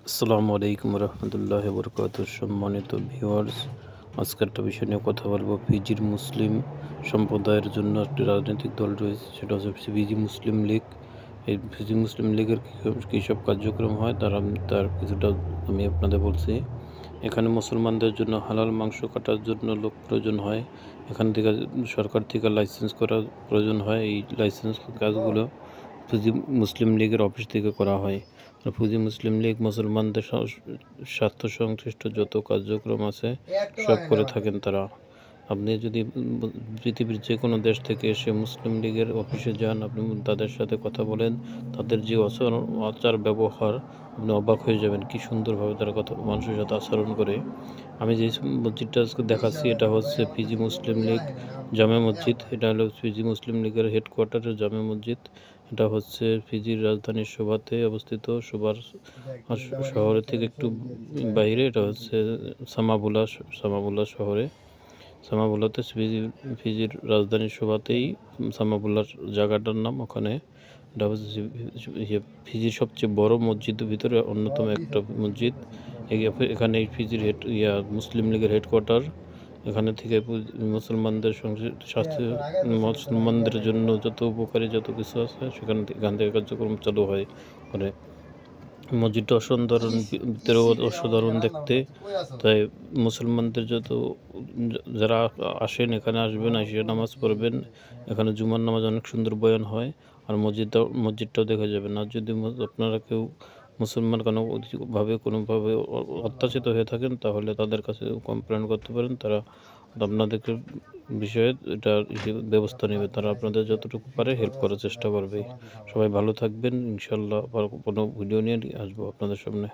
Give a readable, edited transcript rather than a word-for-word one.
আসসালামু আলাইকুম রহমতুল্লাহ বরকাত। সম্মানিত ভিউয়ার্স, আজকে একটা বিষয় নিয়ে কথা বলবো। ফিজির মুসলিম সম্প্রদায়ের জন্য একটি রাজনৈতিক দল রয়েছে, সেটা হচ্ছে ফিজি মুসলিম লীগ। এই ফিজি মুসলিম লীগের কী সব কার্যক্রম হয় তার কিছুটা আমি আপনাদের বলছি। এখানে মুসলমানদের জন্য হালাল মাংস কাটার জন্য লোক প্রয়োজন হয়। এখান থেকে সরকার থেকে লাইসেন্স করার প্রয়োজন হয়। এই লাইসেন্স কাজগুলো ফুজি মুসলিম লীগের অফিস থেকে করা হয়। আর ফুজি মুসলিম লীগ মুসলমানদের স্বার্থ সংশ্লিষ্ট যত কার্যক্রম আছে সব করে থাকেন তারা। আপনি যদি পৃথিবীর যে কোনো দেশ থেকে এসে মুসলিম লীগের অফিসে যান, আপনি তাদের সাথে কথা বলেন, তাদের যে আচার ব্যবহার, আপনি অবাক হয়ে যাবেন কী সুন্দরভাবে তারা মানুষের সাথে আচরণ করে। আমি যে মসজিদটা আজকে দেখাচ্ছি, এটা হচ্ছে ফিজি মুসলিম লীগ জামে মসজিদ। এটা হলো ফিজি মুসলিম লীগের হেডকোয়ার্টারের জামে মসজিদ। এটা হচ্ছে ফিজির রাজধানী সোবাতে অবস্থিত। সোবার শহরের থেকে একটু বাইরে। এটা হচ্ছে সামাবুলা শহরে। সামাবুলাতে ফিজির রাজধানী সোবাতেই সামাবুলার জায়গাটার নাম। ওখানে এটা হচ্ছে ফিজির সবচেয়ে বড় মসজিদের ভিতরে অন্যতম একটা মসজিদ। এখানে ফিজির মুসলিম লীগের হেডকোয়ার্টার। এখানে থেকে মুসলমানদের মুসলমানদের জন্য যত উপকারী যত কিছু আছে এখান থেকে কার্যক্রম চালু হয় করে। মসজিদটা ভিতরেও অসাধারণ দেখতে। তাই মুসলমানদের যারা আসেন, এখানে আসবেন, এসে নামাজ পড়বেন। এখানে জুমার নামাজ অনেক সুন্দর বয়ান হয়। আর মসজিদটাও দেখা যাবেন। আর যদি আপনারা কেউ মুসলমান কোনোভাবে অত্যাচারিত হয়ে থাকেন, তাহলে তাদের কাছে কমপ্লেন করতে পারেন। তারা আপনাদেরকে বিষয়ে এটা ব্যবস্থা নেবে। তারা আপনাদের যতটুকু পারে হেল্প করার চেষ্টা করবে। সবাই ভালো থাকবেন। ইনশাল্লাহ আবার কোনো ভিডিও নিয়ে আসবো আপনাদের সামনে।